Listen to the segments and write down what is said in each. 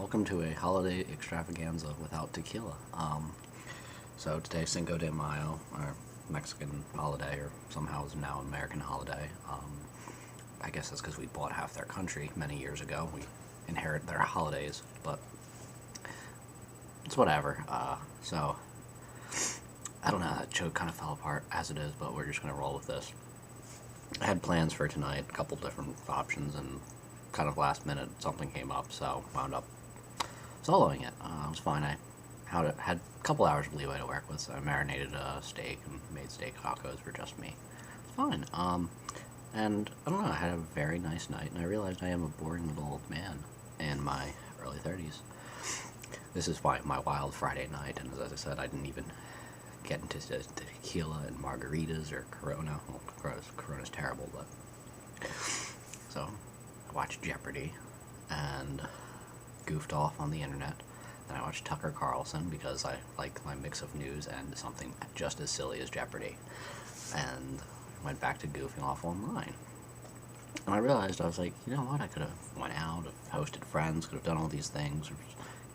welcome to a holiday extravaganza without tequila. So today's Cinco de Mayo, our Mexican holiday, or somehow is now an American holiday. I guess that's because we bought half their country many years ago. We inherit their holidays, but it's whatever. So I don't know, that joke kind of fell apart as it is, but we're just going to roll with this. I had plans for tonight, a couple different options, and kind of last minute something came up, so wound up soloing it. It was fine. I had a couple hours of leeway to work with, so I marinated a steak and made steak tacos for just me. It's fine. And I don't know, I had a very nice night, and I realized I am a boring little old man in my early 30s. This is my wild Friday night, and as I said, I didn't even get into tequila and margaritas or Corona. Well, Corona's terrible, but... So, I watched Jeopardy, and goofed off on the internet. Then I watched Tucker Carlson, because I like my mix of news and something just as silly as Jeopardy. And went back to goofing off online. And I realized, I was like, you know what, I could have went out, hosted friends, could have done all these things.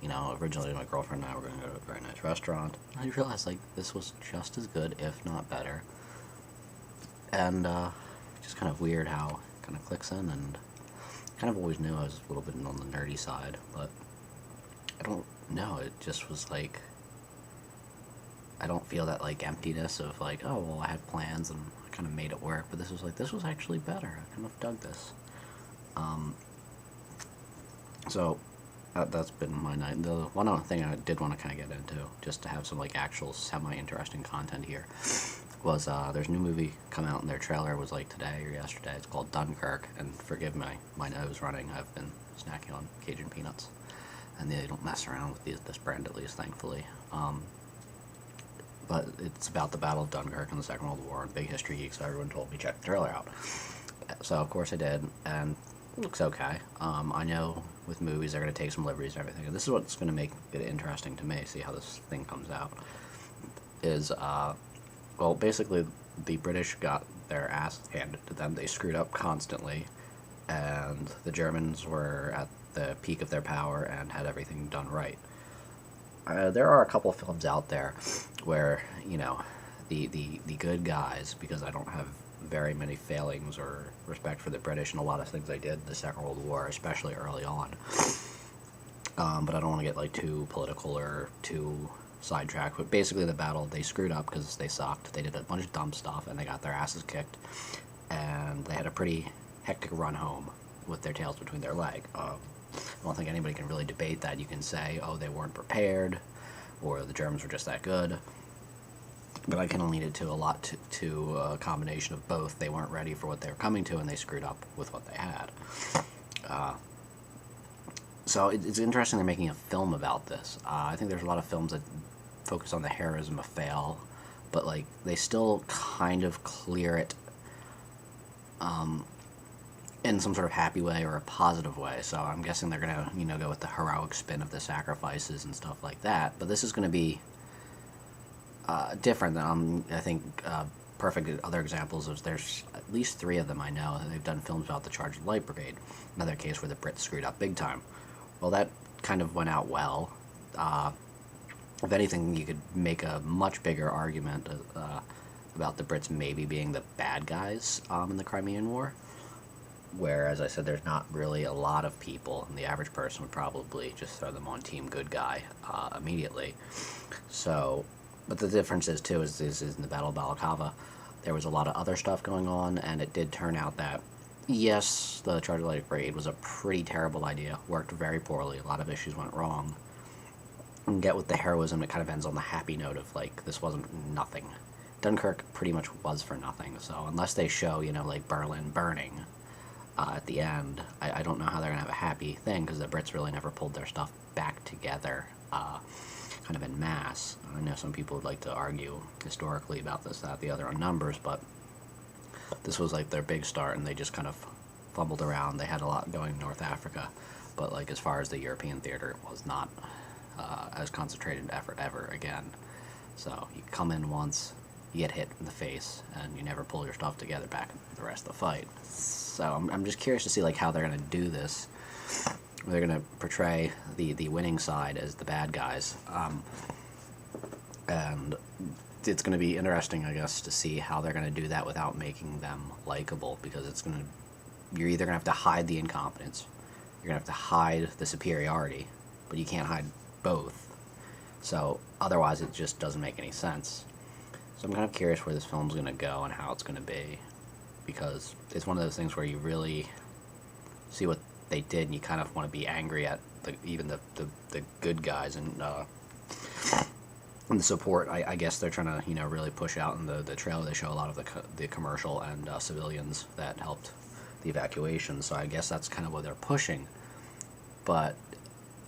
You know, originally my girlfriend and I were going to go to a very nice restaurant. I realized, like, this was just as good, if not better. And, just kind of weird how it kind of clicks in, and kind of always knew I was a little bit on the nerdy side, but I don't know, it just was like, I don't feel that, like, emptiness of, like, oh, well, I had plans and I kind of made it work, but this was actually better. I kind of dug this. So, that's been my night. The one other thing I did want to kind of get into, just to have some, like, actual semi-interesting content here, was, there's a new movie come out, and their trailer was, like, today or yesterday. It's called Dunkirk, and forgive my nose running. I've been snacking on Cajun peanuts, and they don't mess around with this brand, at least, thankfully. But it's about the Battle of Dunkirk in the Second World War, and big history geek, so everyone told me check the trailer out. So, of course, I did, and it looks okay. I know with movies they're going to take some liberties and everything, and this is what's going to make it interesting to me, see how this thing comes out, is, well, basically, the British got their ass handed to them. They screwed up constantly, and the Germans were at the peak of their power and had everything done right. There are a couple of films out there where, you know, the good guys, because I don't have very many failings or respect for the British and a lot of things they did in the Second World War, especially early on. But I don't want to get, like, too political or too sidetracked. But basically the battle, they screwed up because they sucked. They did a bunch of dumb stuff, and they got their asses kicked. And they had a pretty hectic run home with their tails between their legs. I don't think anybody can really debate that. You can say, oh, they weren't prepared, or the Germans were just that good. But I can lead it to to a combination of both. They weren't ready for what they were coming to, and they screwed up with what they had. So it's interesting they're making a film about this. I think there's a lot of films that focus on the heroism of fail, but, like, they still kind of clear it in some sort of happy way or a positive way. So I'm guessing they're going to, you know, go with the heroic spin of the sacrifices and stuff like that. But this is going to be different than, I think, perfect other examples of, there's at least 3 of them I know. They've done films about the Charged Light Brigade, another case where the Brits screwed up big time. Well, that kind of went out well. If anything, you could make a much bigger argument about the Brits maybe being the bad guys in the Crimean War, where, as I said, there's not really a lot of people, and the average person would probably just throw them on team good guy immediately. So, but the difference is, too, is in the Battle of Balaclava, there was a lot of other stuff going on, and it did turn out that, yes, the Charged Light Brigade was a pretty terrible idea, worked very poorly, a lot of issues went wrong. And get with the heroism, it kind of ends on the happy note of, like, this wasn't nothing. Dunkirk pretty much was for nothing, so unless they show, you know, like, Berlin burning at the end, I don't know how they're going to have a happy thing, because the Brits really never pulled their stuff back together, kind of en masse. I know some people would like to argue historically about this, that, the other on numbers, but this was, like, their big start, and they just kind of fumbled around. They had a lot going in North Africa, but, like, as far as the European theater, it was not as concentrated effort ever again. So you come in once, you get hit in the face, and you never pull your stuff together back in the rest of the fight. So I'm just curious to see, like, how they're going to do this they're going to portray the winning side as the bad guys. And it's going to be interesting, I guess, to see how they're going to do that without making them likable, because you're either going to have to hide the incompetence, you're going to have to hide the superiority, but you can't hide both. So otherwise it just doesn't make any sense. So I'm kind of curious where this film's going to go and how it's going to be, because it's one of those things where you really see what they did and you kind of want to be angry at even the good guys, and the support. I guess they're trying to, really push out in the trailer. They show a lot of the commercial and civilians that helped the evacuation, so I guess that's kind of what they're pushing. But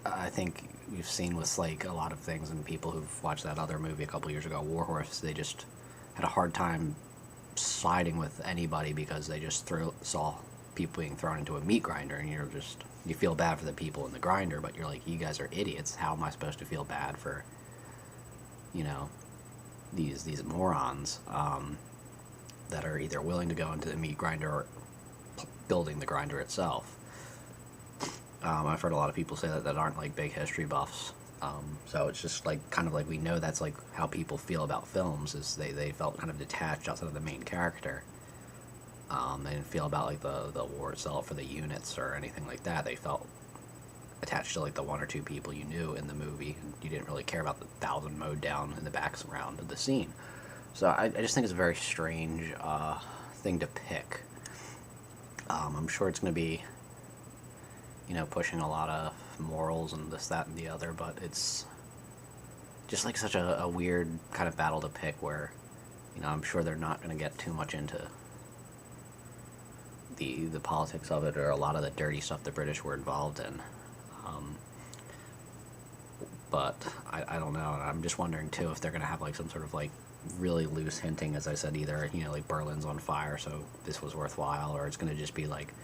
I think we've seen with like a lot of things, and people who've watched that other movie a couple years ago, War Horse, they just had a hard time siding with anybody because they just saw people being thrown into a meat grinder, and you feel bad for the people in the grinder, but you're like, you guys are idiots. How am I supposed to feel bad for these morons that are either willing to go into the meat grinder or building the grinder itself? I've heard a lot of people say that aren't like big history buffs. So it's just like kind of like we know that's like how people feel about films, is they felt kind of detached outside of the main character. They didn't feel about like the war itself or the units or anything like that. They felt attached to like the one or two people you knew in the movie, and you didn't really care about the 1,000 mowed down in the background of the scene. So I just think it's a very strange thing to pick. I'm sure it's going to be, pushing a lot of morals and this, that, and the other, but it's just like such a weird kind of battle to pick where, I'm sure they're not going to get too much into the politics of it or a lot of the dirty stuff the British were involved in. But I don't know. I'm just wondering too if they're going to have like some sort of like really loose hinting, as I said, either like Berlin's on fire, so this was worthwhile, or it's going to just be like,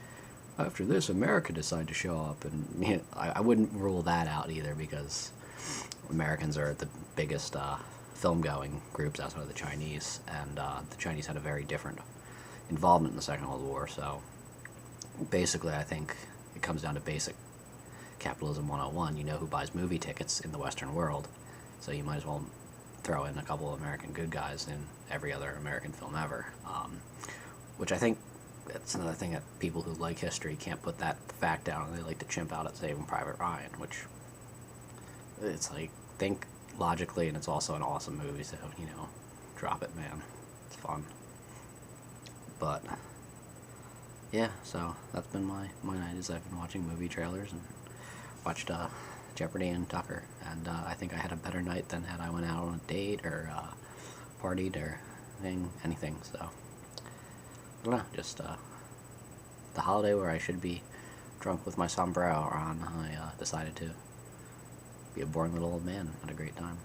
after this, America decided to show up, and I wouldn't rule that out either, because Americans are the biggest film-going groups outside of the Chinese, and the Chinese had a very different involvement in the Second World War. So basically, I think it comes down to basic capitalism 101. You know who buys movie tickets in the Western world, so you might as well throw in a couple of American good guys in every other American film ever, which I think that's another thing that people who like history can't put that fact down, and they like to chimp out at Saving Private Ryan, which it's like, think logically, and it's also an awesome movie, so, drop it, man. It's fun. But, yeah, so that's been my night, is I've been watching movie trailers and watched Jeopardy and Tucker, and I think I had a better night than had I went out on a date or partied or anything, so I don't know, just the holiday where I should be drunk with my sombrero on, I decided to be a boring little old man. Had a great time.